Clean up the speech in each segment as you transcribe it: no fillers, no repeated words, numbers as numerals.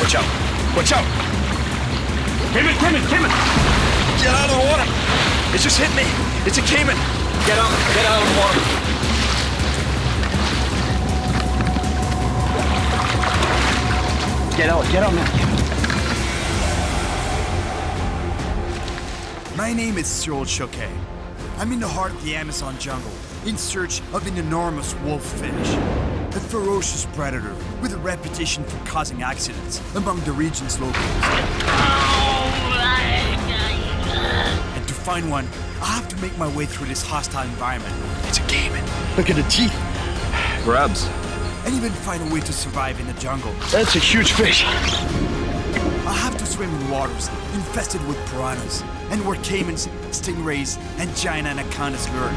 Watch out! Watch out! Cayman! Get out of the water! It just hit me! It's a Cayman! Get out of the water! Get out, man. My name is Cyril Chauquet. I'm in the heart of the Amazon jungle, in search of an enormous wolffish. A ferocious predator with a reputation for causing accidents among the region's locals. And to find one, I have to make my way through this hostile environment. It's a Cayman. Look at the teeth. Grabs. And even find a way to survive in the jungle. That's a huge fish. I have to swim in waters infested with piranhas, and where caimans, stingrays, and giant anacondas lurk.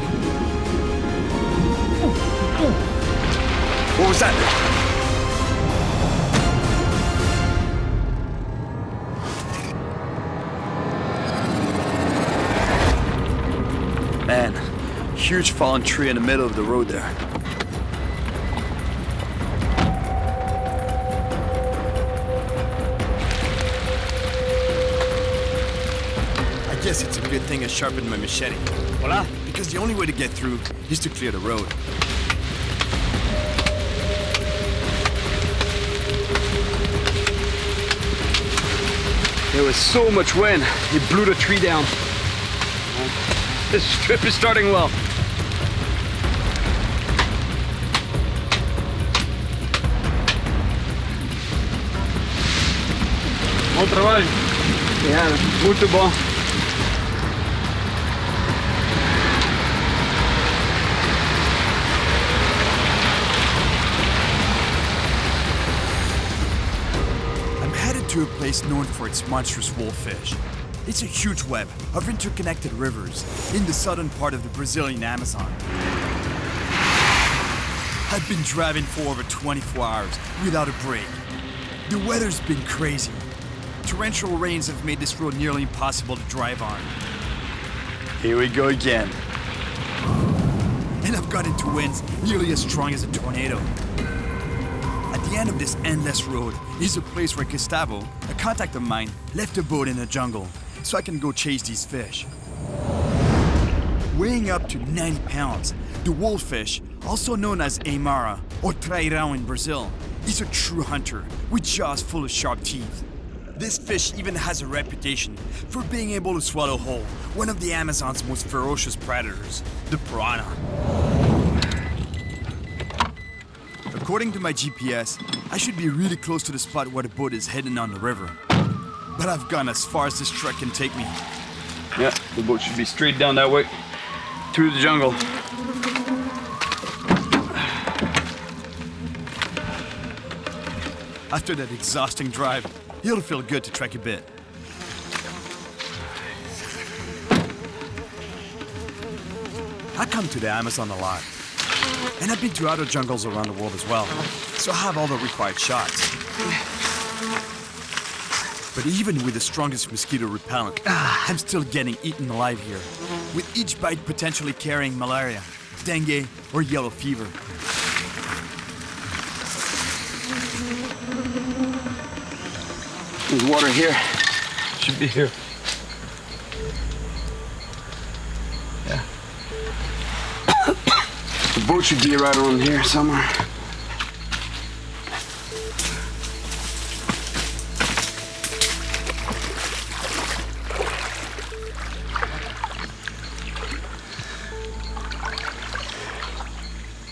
What was that? Man, huge fallen tree in the middle of the road there. I guess it's a good thing I sharpened my machete. Hola. Because the only way to get through is to clear the road. There was so much wind, it blew the tree down. This trip is starting well. Bom trabalho. Yeah, muito bom. I'm headed to a place known for its monstrous wolffish. It's a huge web of interconnected rivers in the southern part of the Brazilian Amazon. I've been driving for over 24 hours without a break. The weather's been crazy. Torrential rains have made this road nearly impossible to drive on. Here we go again. And I've got into winds nearly as strong as a tornado. At the end of this endless road is a place where Gustavo, a contact of mine, left a boat in the jungle so I can go chase these fish. Weighing up to 90 pounds, the wolffish, also known as Immerse or trairão in Brazil, is a true hunter with jaws full of sharp teeth. This fish even has a reputation for being able to swallow whole one of the Amazon's most ferocious predators, the piranha. According to my GPS, I should be really close to the spot where the boat is heading on the river. But I've gone as far as this trek can take me. Yeah, the boat should be straight down that way, through the jungle. After that exhausting drive, it'll feel good to trek a bit. I come to the Amazon a lot, and I've been to other jungles around the world as well, so I have all the required shots. But even with the strongest mosquito repellent, I'm still getting eaten alive here, with each bite potentially carrying malaria, dengue, or yellow fever. There's water here. Should be here. Yeah. The boat should be right around here somewhere.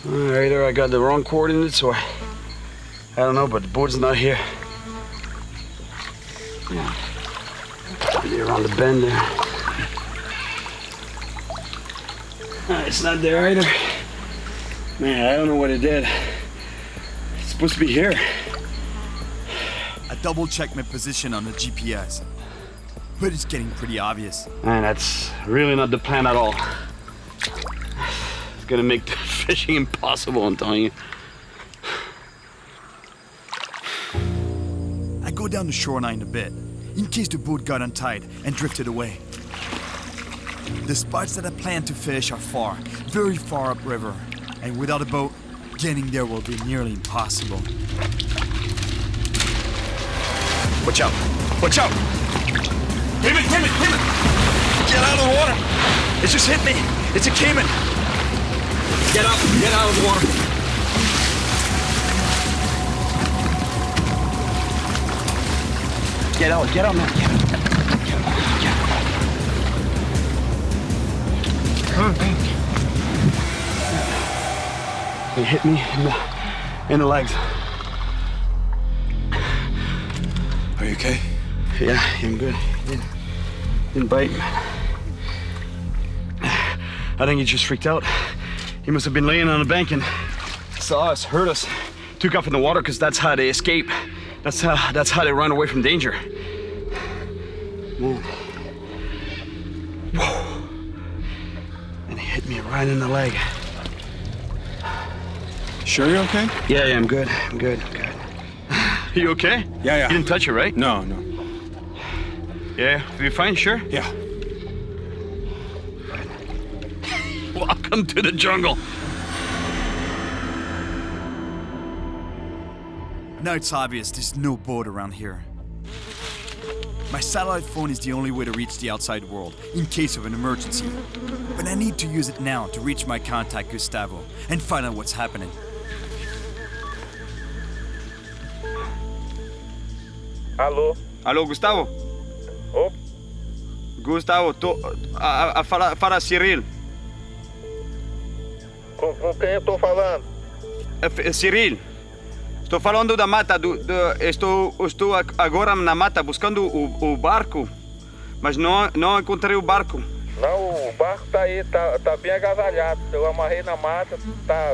Either I got the wrong coordinates or I don't know, but the boat's not here. Yeah. Maybe around the bend there. It's not there either. Man, I don't know what it did. It's supposed to be here. I double-checked my position on the GPS, but it's getting pretty obvious. Man, that's really not the plan at all. It's gonna make the fishing impossible, I'm telling you. I go down the shoreline a bit, in case the boat got untied and drifted away. The spots that I plan to fish are far, very far upriver, and without a boat, getting there will be nearly impossible. Watch out! Watch out! Cayman, Cayman, Cayman! Get out of the water! It just hit me! It's a Cayman! Get out of the water. Get out, man. It hit me in the legs. Are you okay? Yeah, I'm good. Didn't bite. I think he just freaked out. He must have been laying on a bank and saw us, heard us, took off in the water because that's how they escape. That's how they run away from danger. Man. Whoa. And he hit me right in the leg. Sure you're okay? Yeah, I'm good. I'm good. You okay? Yeah. You didn't touch it, right? No. Yeah, you fine, sure? Yeah. Welcome to the jungle. Now it's obvious there's no boat around here. My satellite phone is the only way to reach the outside world in case of an emergency. But I need to use it now to reach my contact Gustavo and find out what's happening. Alô, Gustavo? Oh, Gustavo, fala Cyril. com quem eu tô falando? Cyril, estou falando da mata. Estou agora na mata buscando o barco, mas não encontrei o barco. Não, o barco tá aí, tá bem agasalhado. Eu amarrei na mata,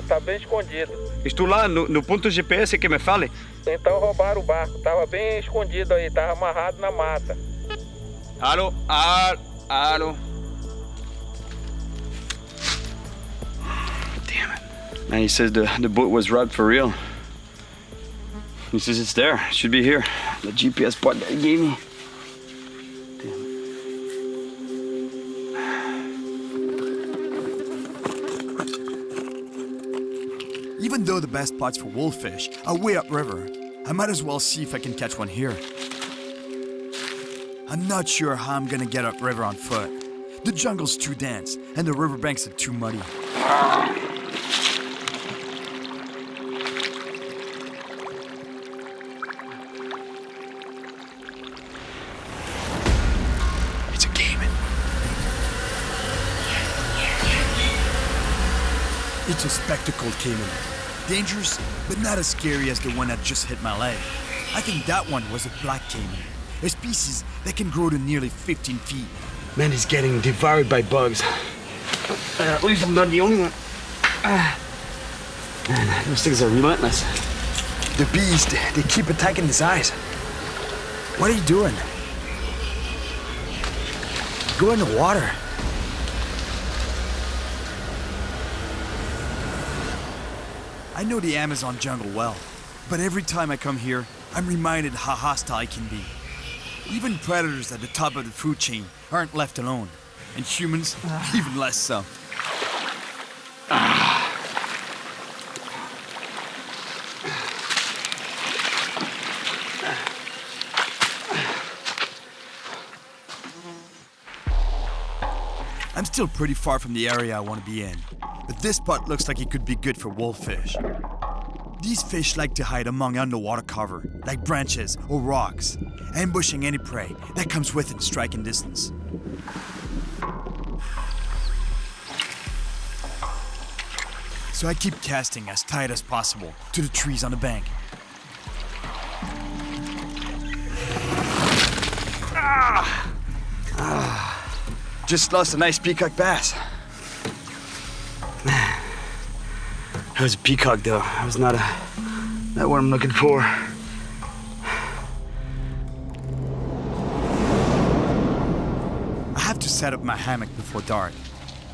tá bem escondido. Estou lá no ponto GPS que me fale. Então roubaram o barco, tava bem escondido aí, tava amarrado na mata. Alô. Damn it. Man, he says the boat was robbed for real. He says it's there. It should be here. The GPS spot that he gave me. Even though the best spots for wolffish are way upriver, I might as well see if I can catch one here. I'm not sure how I'm gonna get upriver on foot. The jungle's too dense, and the riverbanks are too muddy. It's a Cayman. It's a spectacled Cayman. Dangerous, but not as scary as the one that just hit my leg. I think that one was a black Cayman, a species that can grow to nearly 15 feet. Man, he's getting devoured by bugs. At least I'm not the only one. Man, those things are relentless. The bees, they keep attacking his eyes. What are you doing? Go in the water. I know the Amazon jungle well, but every time I come here, I'm reminded how hostile it can be. Even predators at the top of the food chain aren't left alone, and humans even less so. I'm still pretty far from the area I want to be in, but this spot looks like it could be good for wolffish. These fish like to hide among underwater cover, like branches or rocks, ambushing any prey that comes within striking distance. So I keep casting as tight as possible to the trees on the bank. Just lost a nice peacock bass. That was a peacock, though. That was not what I'm looking for. I have to set up my hammock before dark.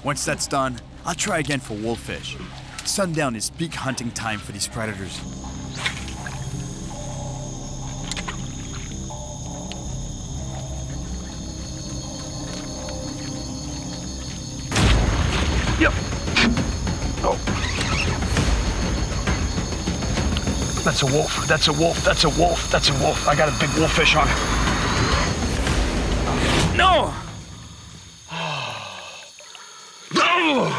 Once that's done, I'll try again for wolffish. Sundown is peak hunting time for these predators. Yep. Oh. That's That's a wolf. That's a wolf. That's a wolf. That's a wolf. I got a big wolffish on. No! No!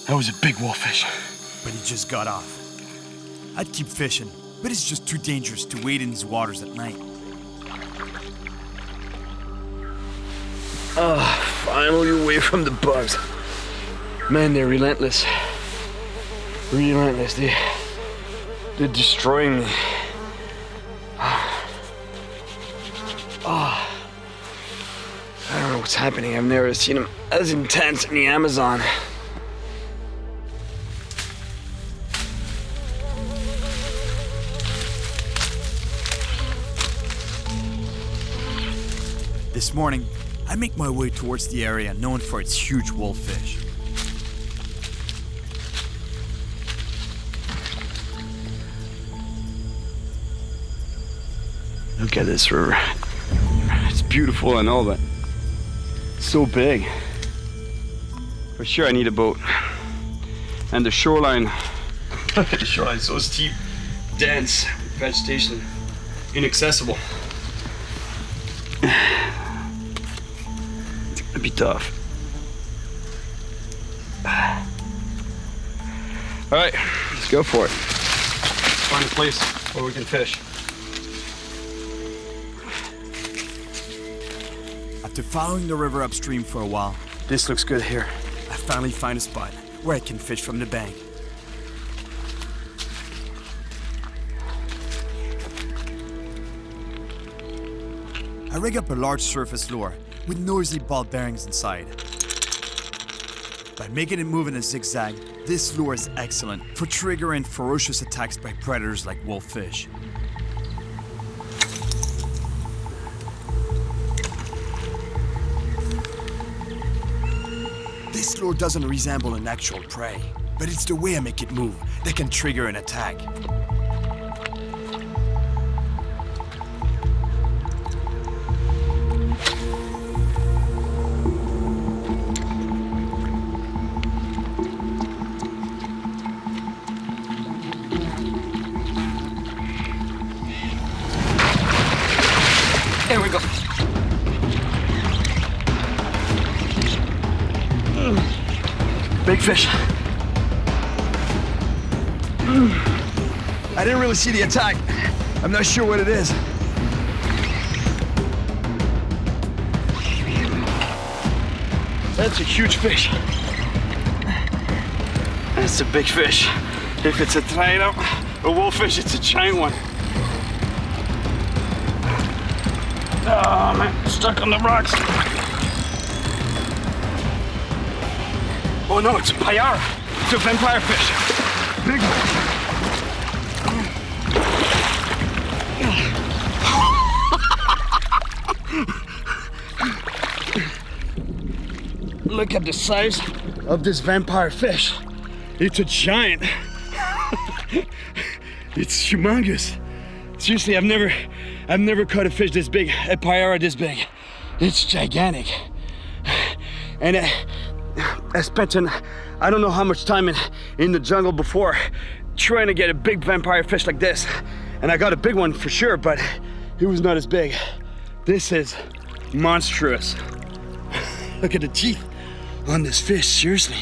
That was a big wolffish. But he just got off. I'd keep fishing, but it's just too dangerous to wade in these waters at night. Finally away from the bugs. Man, they're relentless. Relentless. They're destroying me. I don't know what's happening. I've never seen them as intense in the Amazon. This morning, I make my way towards the area known for its huge wolffish. Look at this river. It's beautiful and all, but it's so big. For sure I need a boat. And the shoreline, the shoreline's so steep, dense, vegetation, inaccessible. It's gonna be tough. All right, let's go for it. Let's find a place where we can fish. After following the river upstream for a while, This looks good here. I finally find a spot where I can fish from the bank. I rig up a large surface lure with noisy ball bearings inside. By making it move in a zigzag, this lure is excellent for triggering ferocious attacks by predators like wolffish. This lure doesn't resemble an actual prey, but it's the way I make it move that can trigger an attack. There we go. Big fish. I didn't really see the attack. I'm not sure what it is. That's a huge fish. That's a big fish. If it's a trio, a wolffish, it's a giant one. Oh man, stuck on the rocks. Oh no, it's a payara. It's a vampire fish. Big one. Look at the size of this vampire fish. It's a giant. It's humongous. Seriously, I've never caught a fish this big, a payara this big. It's gigantic. And I spent I don't know how much time in the jungle before trying to get a big vampire fish like this. And I got a big one for sure, but it was not as big. This is monstrous. Look at the teeth on this fish, seriously.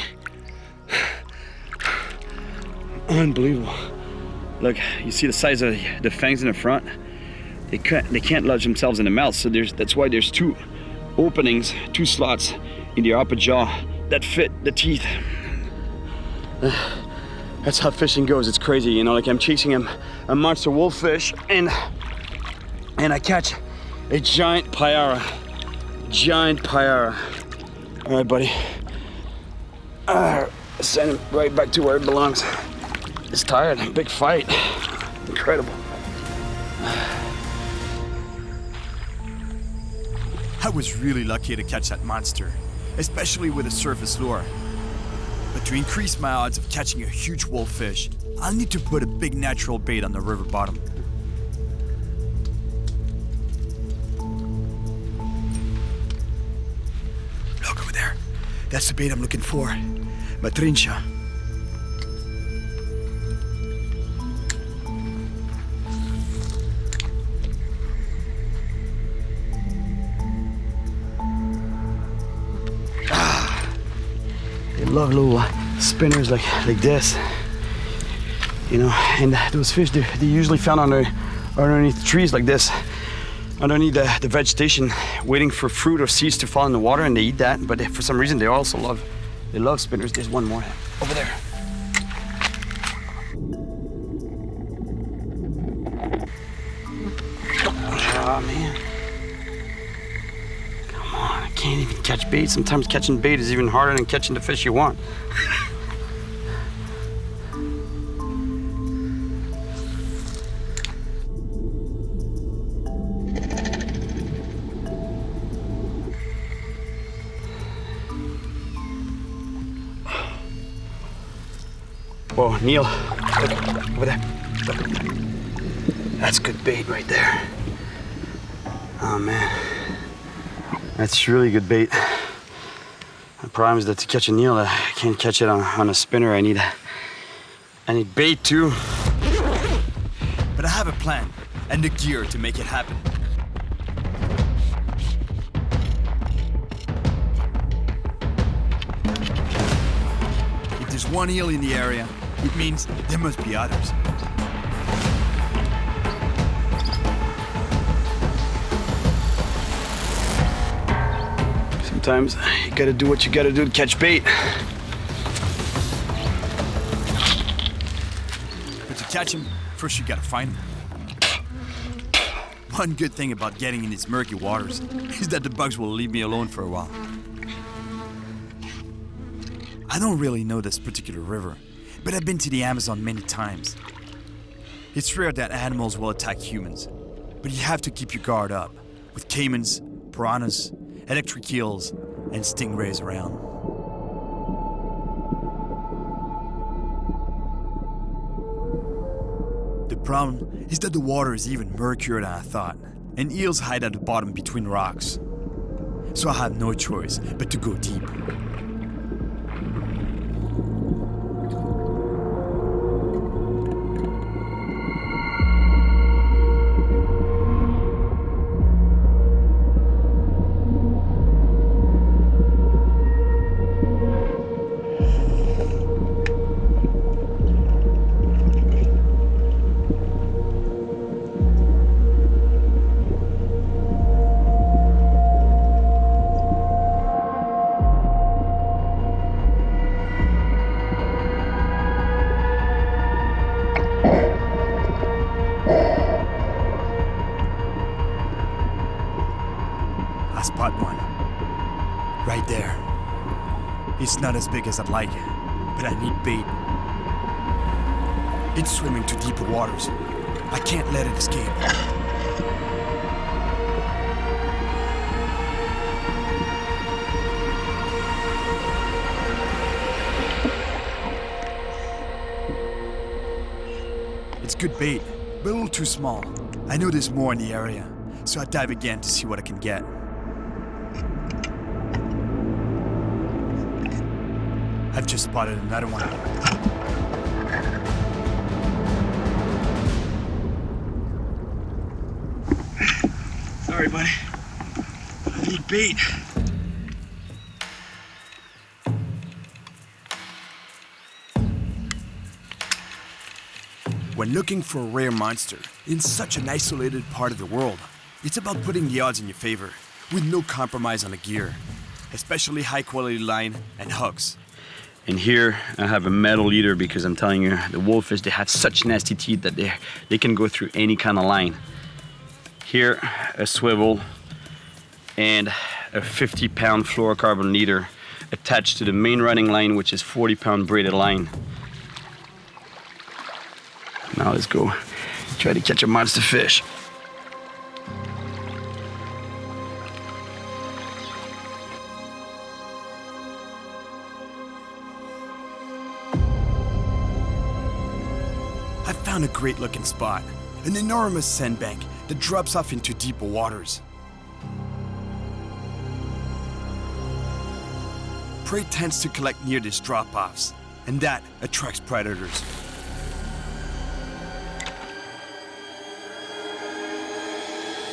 Unbelievable. Look, you see the size of the fangs in the front? They can't lodge themselves in the mouth, so that's why there's two openings, two slots in the upper jaw that fit the teeth. That's how fishing goes. It's crazy, you know. Like I'm chasing a monster wolffish, and I catch a giant payara. Giant payara. All right, buddy. Send him right back to where it belongs. It's tired. Big fight. Incredible. I was really lucky to catch that monster, especially with a surface lure. But to increase my odds of catching a huge wolffish, I'll need to put a big natural bait on the river bottom. That's the bait I'm looking for. Matrincha. They love little spinners like this. You know, and those fish, they're usually found underneath trees like this, underneath the vegetation, waiting for fruit or seeds to fall in the water, and they eat that. But for some reason, they love spinners. There's one more over there. Oh man. Come on, I can't even catch bait. Sometimes catching bait is even harder than catching the fish you want. Whoa, Neil, over there. That's good bait right there. Oh man, that's really good bait. The problem is that to catch a Neil, I can't catch it on a spinner. I need bait too. But I have a plan and the gear to make it happen. If there's one eel in the area, it means there must be others. Sometimes you gotta do what you gotta do to catch bait. But to catch him, first you gotta find him. One good thing about getting in these murky waters is that the bugs will leave me alone for a while. I don't really know this particular river, but I've been to the Amazon many times. It's rare that animals will attack humans, but you have to keep your guard up with caimans, piranhas, electric eels, and stingrays around. The problem is that the water is even murkier than I thought, and eels hide at the bottom between rocks. So I have no choice but to go deep. I spot one. Right there. It's not as big as I'd like, but I need bait. It's swimming to deeper waters. I can't let it escape. It's good bait, but a little too small. I know there's more in the area, so I dive again to see what I can get. I've just spotted another one. Sorry, buddy. I need bait. When looking for a rare monster in such an isolated part of the world, it's about putting the odds in your favor with no compromise on the gear, especially high quality line and hooks. And here I have a metal leader because I'm telling you, the wolffish, they have such nasty teeth that they can go through any kind of line. Here, a swivel and a 50-pound fluorocarbon leader attached to the main running line, which is 40-pound braided line. Now let's go try to catch a monster fish. I found a great looking spot, an enormous sandbank that drops off into deeper waters. prey tends to collect near these drop-offs, and that attracts predators.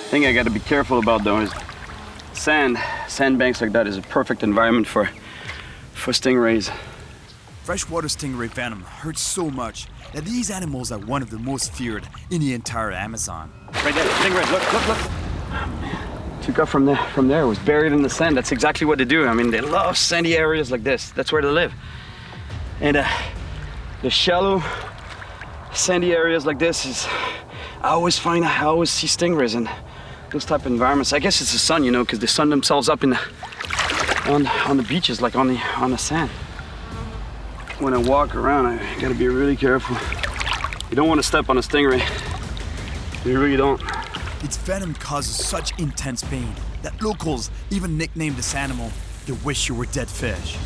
Thing I gotta be careful about though is sandbanks like that is a perfect environment for stingrays. Freshwater stingray venom hurts so much that these animals are one of the most feared in the entire Amazon. Right there, stingray, look. Oh, man. Took up from there, it was buried in the sand. That's exactly what they do. I mean, they love sandy areas like this. That's where they live. And the shallow, sandy areas like this is, I always see stingrays in those type of environments. I guess it's the sun, you know, because they sun themselves up on the beaches, like on the sand. When I walk around, I gotta be really careful. You don't want to step on a stingray. You really don't. Its venom causes such intense pain that locals even nickname this animal the wish you were dead fish.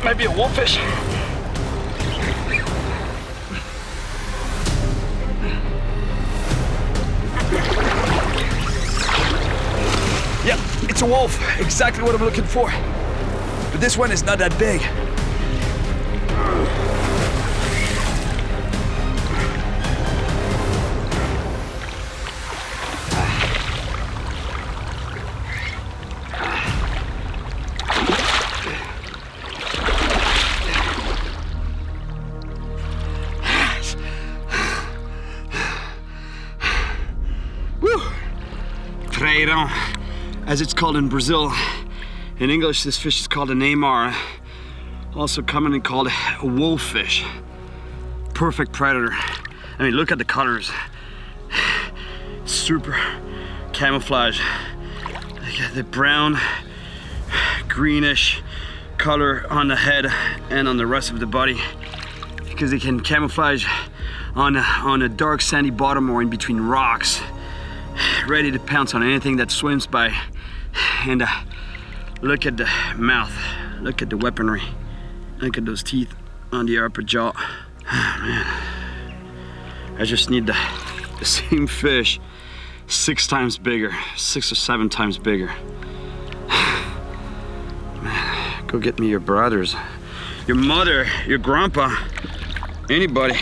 Might be a wolffish. Yeah, it's a wolf. Exactly what I'm looking for. But this one is not that big. As it's called in Brazil. In English, this fish is called an Immerse, also commonly called a wolffish. Perfect predator. I mean, look at the colors. Super camouflage. The brown, greenish color on the head and on the rest of the body, because they can camouflage on a dark sandy bottom or in between rocks, ready to pounce on anything that swims by. And look at the mouth, look at the weaponry, look at those teeth on the upper jaw. Oh, man, I just need the same fish 6 times bigger, 6 or 7 times bigger. Man, go get me your brothers, your mother, your grandpa, anybody.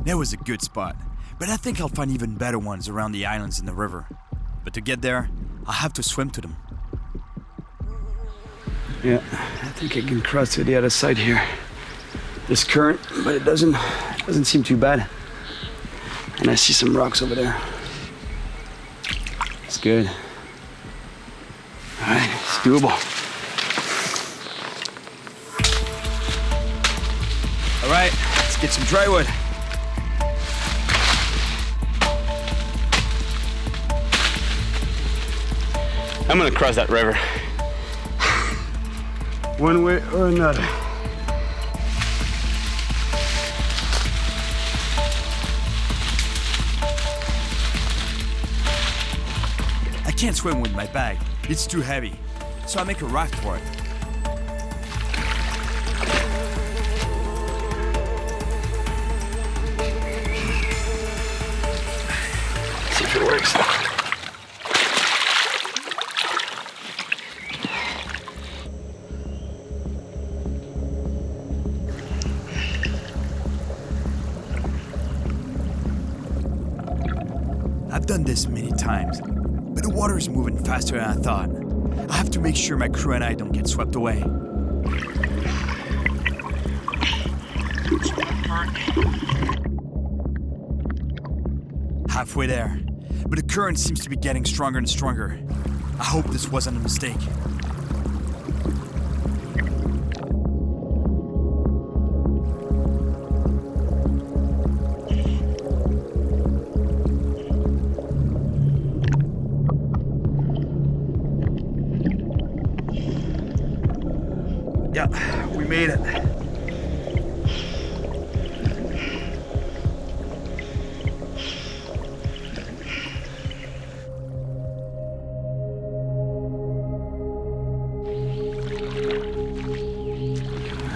That was a good spot, but I think I'll find even better ones around the islands in the river. But to get there, I'll have to swim to them. Yeah, I think I can cross to the other side here. This current, but it doesn't seem too bad. And I see some rocks over there. It's good. All right, it's doable. All right, let's get some dry wood. I'm gonna cross that river. One way or another. I can't swim with my bag. It's too heavy. So I make a raft for it. See if it works. I've done this many times, but the water is moving faster than I thought. I have to make sure my crew and I don't get swept away. Halfway there, but the current seems to be getting stronger and stronger. I hope this wasn't a mistake. Yeah, we made it.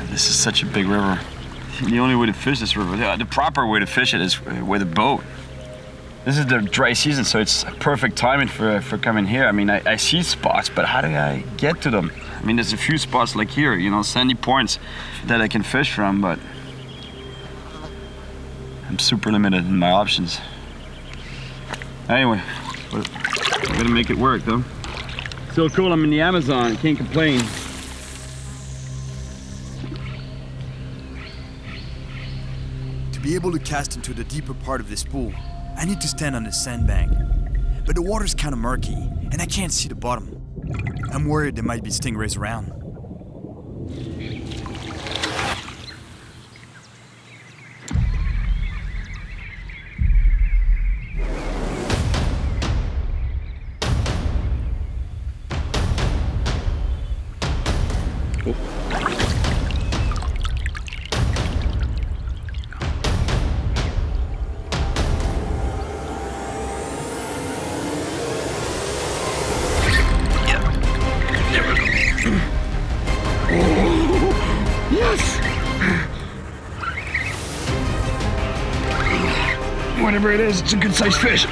This is such a big river. The only way to fish this river, the proper way to fish it is with a boat. This is the dry season, so it's perfect timing for coming here. I mean, I see spots, but how do I get to them? I mean, there's a few spots like here, you know, sandy points that I can fish from, but I'm super limited in my options. Anyway, we're gonna make it work though. Still cool, I'm in the Amazon, can't complain. To be able to cast into the deeper part of this pool, I need to stand on the sandbank. But the water's kind of murky, and I can't see the bottom. I'm worried there might be stingrays around. Whatever it is, it's a good sized fish.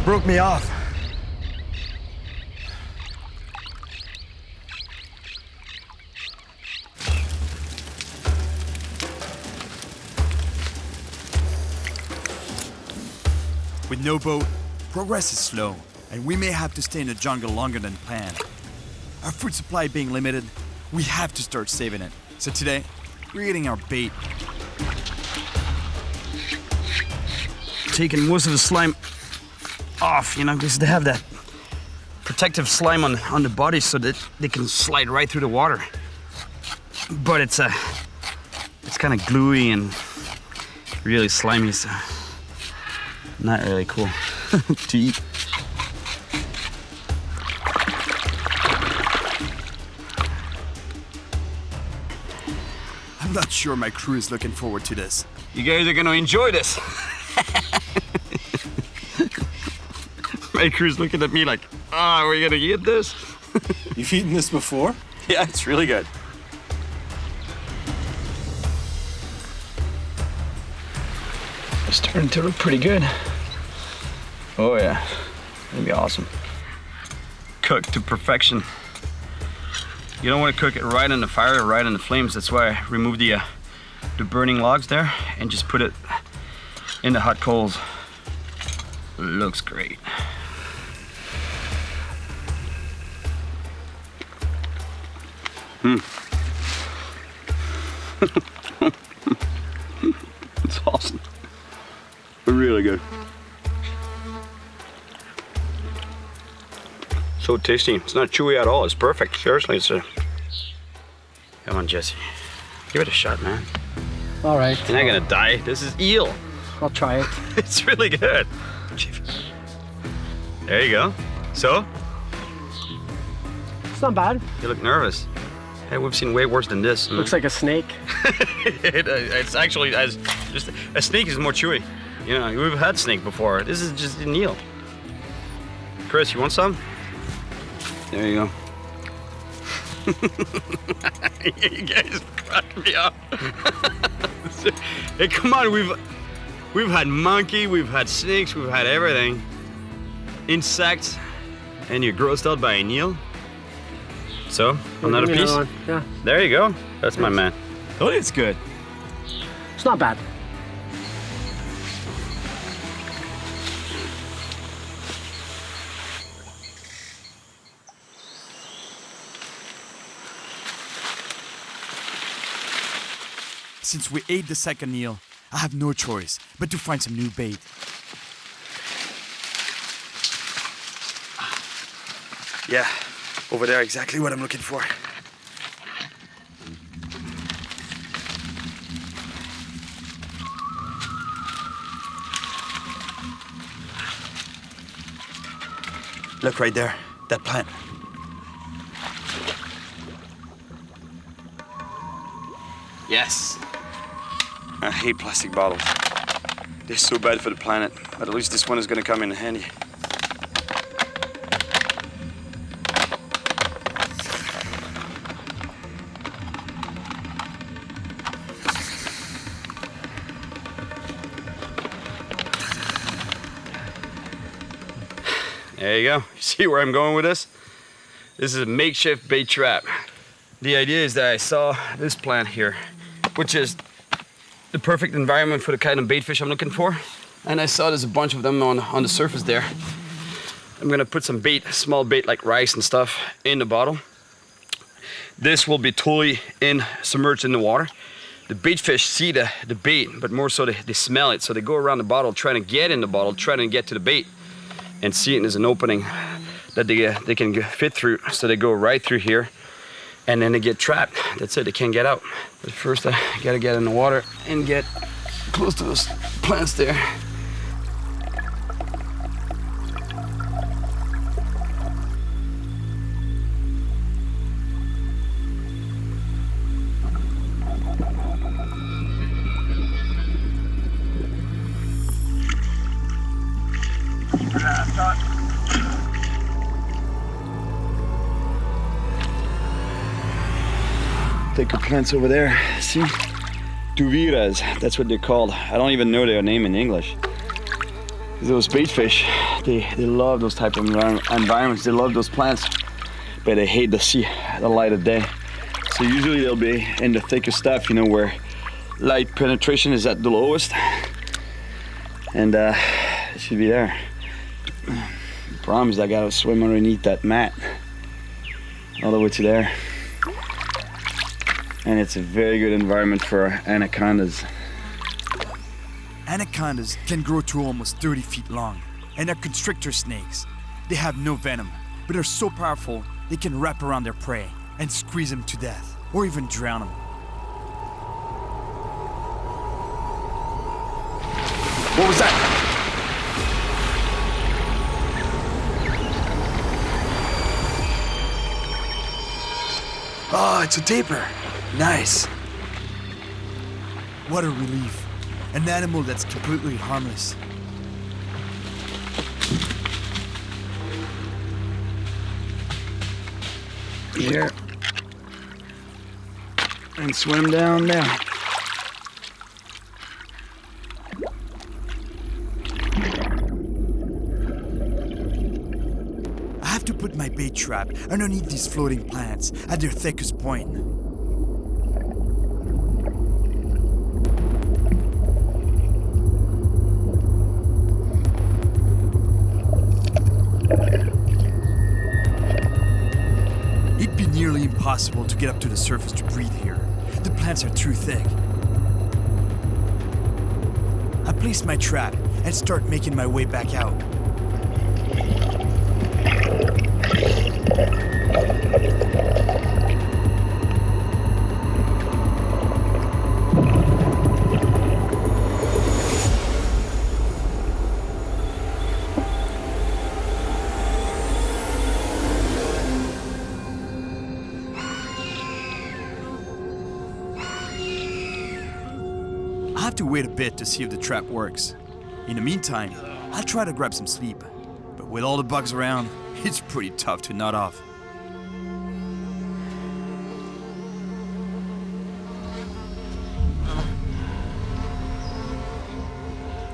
Broke me off. With no boat, progress is slow, and we may have to stay in the jungle longer than planned. Our food supply being limited, we have to start saving it. So today, we're eating our bait. Taking most of the slime off, you know, because they have that protective slime on the body so that they can slide right through the water. But it's kind of gluey and really slimy, so not really cool to eat. I'm not sure my crew is looking forward to this. You guys are gonna enjoy this. My crew's looking at me like, are we gonna eat this? You've eaten this before? Yeah, it's really good. It's starting to look pretty good. Oh yeah, it'll be awesome. Cooked to perfection. You don't want to cook it right on the fire or right on the flames. That's why I removed the burning logs there and just put it in the hot coals. Looks great. It's awesome. Really good. So tasty. It's not chewy at all. It's perfect. Seriously, it's a... Come on, Jesse. Give it a shot, man. All right. You're not gonna die. This is eel. I'll try it. It's really good. There you go. So? It's not bad. You look nervous. Hey, we've seen way worse than this. Looks like a snake. It's actually just a snake is more chewy. You know, we've had snake before. This is just an eel. Chris, you want some? There you go. You guys crack me up. Hey, come on, we've had monkey, we've had snakes, we've had everything. Insects, and you're grossed out by an eel. So, another piece? Yeah. There you go. That's my man. Oh, it's good. It's not bad. Since we ate the second eel, I have no choice but to find some new bait. Yeah, over there, exactly what I'm looking for. Look right there, that plant. Yes. I hate plastic bottles. They're so bad for the planet, but at least this one is gonna come in handy. There you go. You see where I'm going with this? This is a makeshift bait trap. The idea is that I saw this plant here, which is the perfect environment for the kind of bait fish I'm looking for. And I saw there's a bunch of them on the surface there. I'm gonna put some bait, small bait like rice and stuff, in the bottle. This will be totally submerged in the water. The bait fish see the bait, but more so they smell it. So they go around the bottle trying to get in the bottle, trying to get to the bait, and see it as an opening that they can fit through. So they go right through here, and then they get trapped. That's it, they can't get out. But first I gotta get in the water and get close to those plants there. Thicker plants over there, see? Tuviras, that's what they're called. I don't even know their name in English. Those bait fish, they love those type of environments. They love those plants, but they hate to see the light of day. So usually they'll be in the thicker stuff, you know, where light penetration is at the lowest. And it should be there. The problem is I gotta swim underneath that mat all the way to there. And it's a very good environment for anacondas. Anacondas can grow to almost 30 feet long, and are constrictor snakes. They have no venom, but are so powerful they can wrap around their prey and squeeze them to death, or even drown them. What was that? Oh, it's a tapir. Nice. What a relief. An animal that's completely harmless. Here. And swim down there. I have to put my bait trap underneath these floating plants at their thickest point. It'd be nearly impossible to get up to the surface to breathe here. The plants are too thick. I place my trap and start making my way back out. I have to wait a bit to see if the trap works. In the meantime, I'll try to grab some sleep. But with all the bugs around, it's pretty tough to nod off.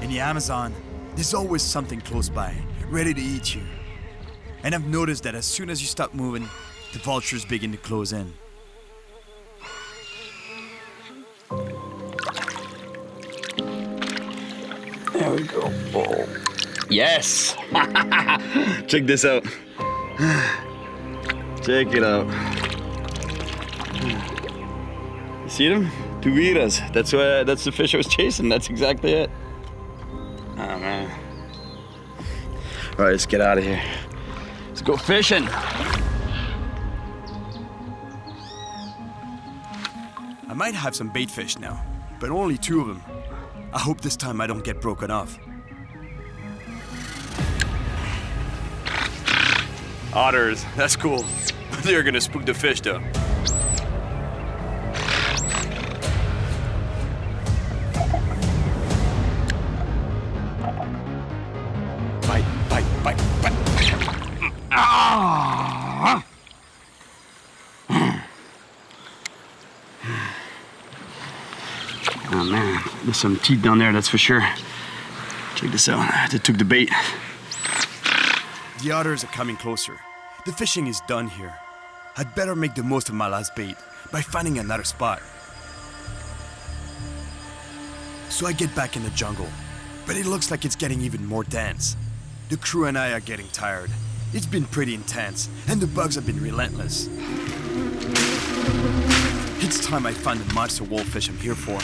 In the Amazon, there's always something close by, ready to eat you. And I've noticed that as soon as you stop moving, the vultures begin to close in. There we go. Oh. Yes! Check this out. Check it out. You see them? Tuviras. That's the fish I was chasing. That's exactly it. Oh man. All right, let's get out of here. Let's go fishing. I might have some bait fish now, but only 2 of them. I hope this time I don't get broken off. Otters, that's cool. They're gonna spook the fish though. Bite, bite, bite, bite. Ah! Oh man, there's some teeth down there, that's for sure. Check this out, they took the bait. The otters are coming closer. The fishing is done here. I'd better make the most of my last bait by finding another spot. So I get back in the jungle, but it looks like it's getting even more dense. The crew and I are getting tired. It's been pretty intense, and the bugs have been relentless. It's time I find the monster wolffish I'm here for.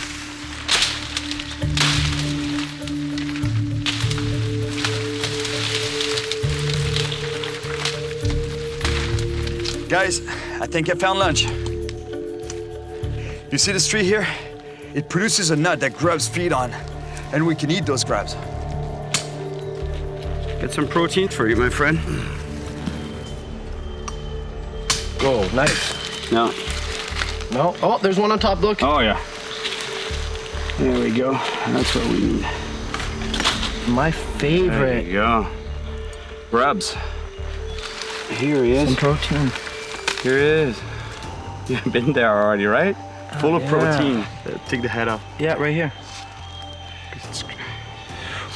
Guys, I think I found lunch. You see this tree here? It produces a nut that grubs feed on, and we can eat those grubs. Get some protein for you, my friend. Oh, nice. No. No? Oh, there's one on top, look. Oh yeah. There we go. That's what we need. My There favorite. you go. Grubs. Here he is. Some protein. Here he is. You've been there already, right? Full of yeah. protein. Take the head off. Yeah, right here.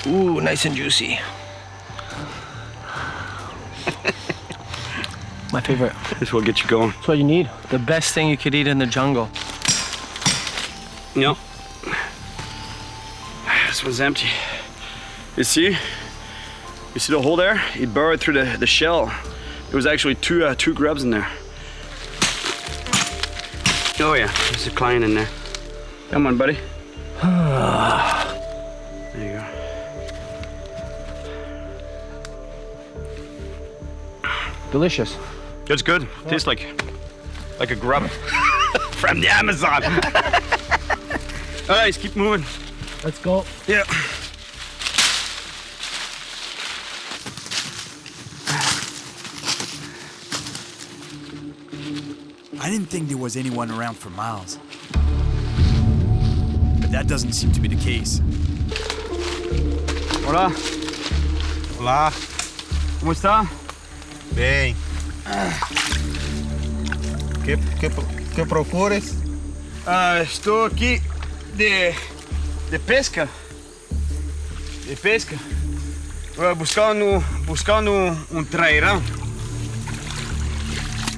Ooh, nice and juicy. My favorite. This will get you going. That's what you need. The best thing you could eat in the jungle. Yep. This one's empty. You see? You see the hole there? He burrowed through the shell. There was actually two grubs in there. Oh yeah, there's a client in there. Come on, buddy. There you go. Delicious. It's good. Tastes like a grub from the Amazon. All right, let's keep moving. Let's go. Yeah. I didn't think there was anyone around for miles. But that doesn't seem to be the case. Hola. Olá, ¿Cómo está? bem. Que procuras? Estou aqui de pesca. De pesca. Buscando um trairão.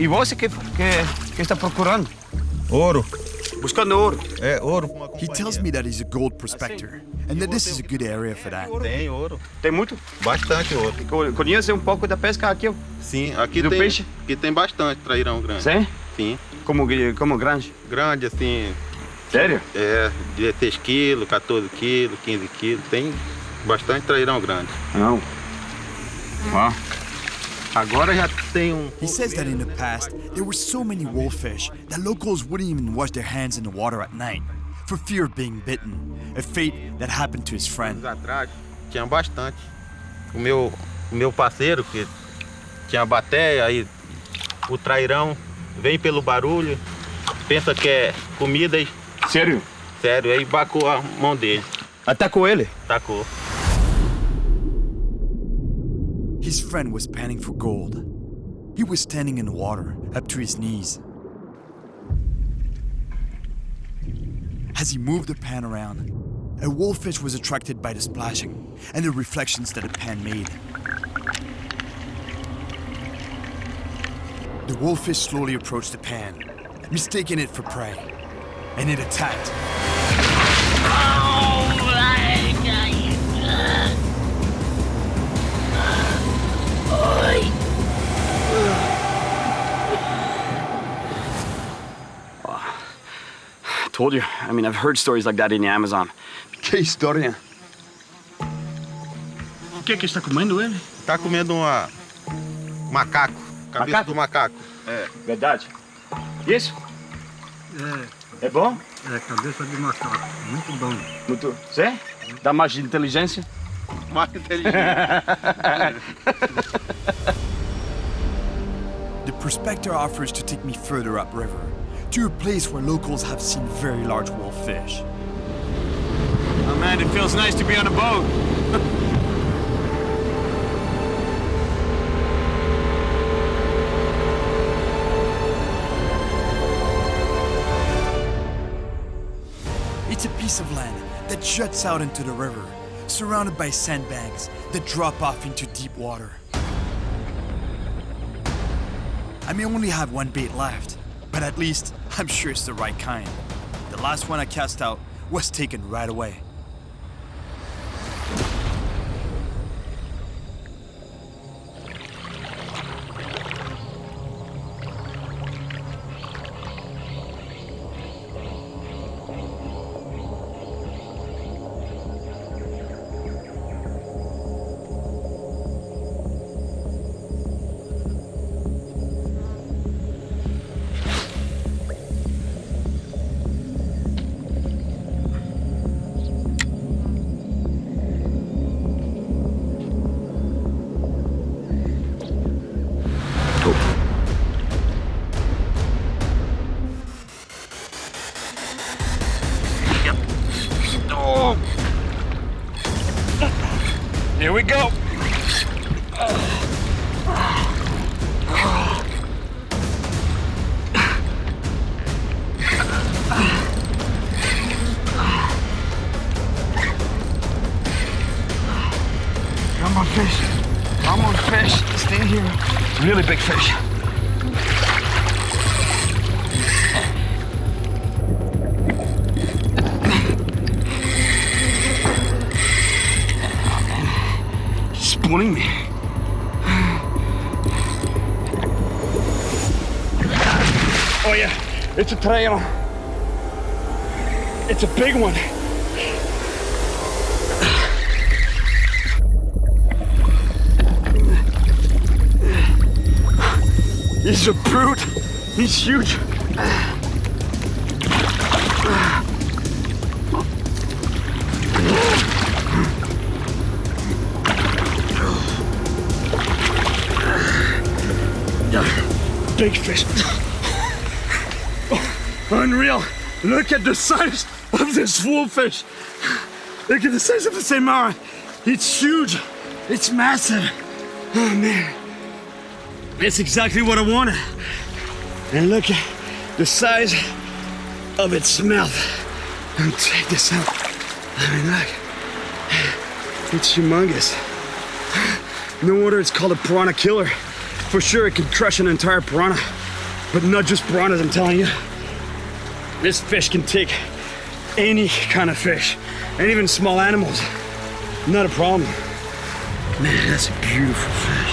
E você que está procurando? Ouro. Buscando ouro. É, ouro pra uma He tells me that he's a gold prospector, and that this is a good area for that. Tem ouro. Tem muito? Bastante ouro. Conhece um pouco da pesca aqui? Sim, aqui Do tem, peixe? aqui tem bastante trairão grande. Sim? Sim. Como grande? Grande assim, Sério? 16 quilos, 14 quilos, 15 quilos. Tem bastante trairão grande. Não. Ó. Agora já tem He says that in the past, there were so many wolffish that locals wouldn't even wash their hands in the water at night for fear of being bitten, a fate that happened to his friend. anos atrás, tinha bastante. O meu parceiro, que tinha baté, aí o trairão vem pelo barulho, pensa que é comida e, Sério? sério, aí bacou a mão dele, Atacou ele? tacou. His friend was panning for gold. He was standing in the water, up to his knees. As he moved the pan around, a wolffish was attracted by the splashing and the reflections that the pan made. The wolffish slowly approached the pan, mistaking it for prey, and it attacked. Told you. I mean, I've heard stories like that in the Amazon. Que história. O que está comendo ele? Tá comendo macaco, cabeça Macaco? do macaco. É. Verdade. Isso? É bom? É, cabeça de macaco. Muito bom. Muito. Sim? Dá mais de inteligência? Mais inteligente. the prospector offers to take me further upriver, to a place where locals have seen very large wolffish. Oh man, it feels nice to be on a boat. It's a piece of land that juts out into the river, surrounded by sandbanks that drop off into deep water. I may only have one bait left, but at least I'm sure it's the right kind. The last one I cast out was taken right away. Here we go. Come on, fish. Come on, fish. Stay here. Really big fish. Pulling me. Oh yeah, it's a trail. It's a big one. He's a brute. He's huge. Big fish. Oh, unreal. Look at the size of this wolffish. Look at the size of the Saymara. It's huge. It's massive. Oh man. It's exactly what I wanted. And look at the size of its mouth. And check this out. I mean, look. It's humongous. No wonder it's called a piranha killer. For sure, it can crush an entire piranha, but not just piranhas, I'm telling you. This fish can take any kind of fish, and even small animals. Not a problem. Man, that's a beautiful fish.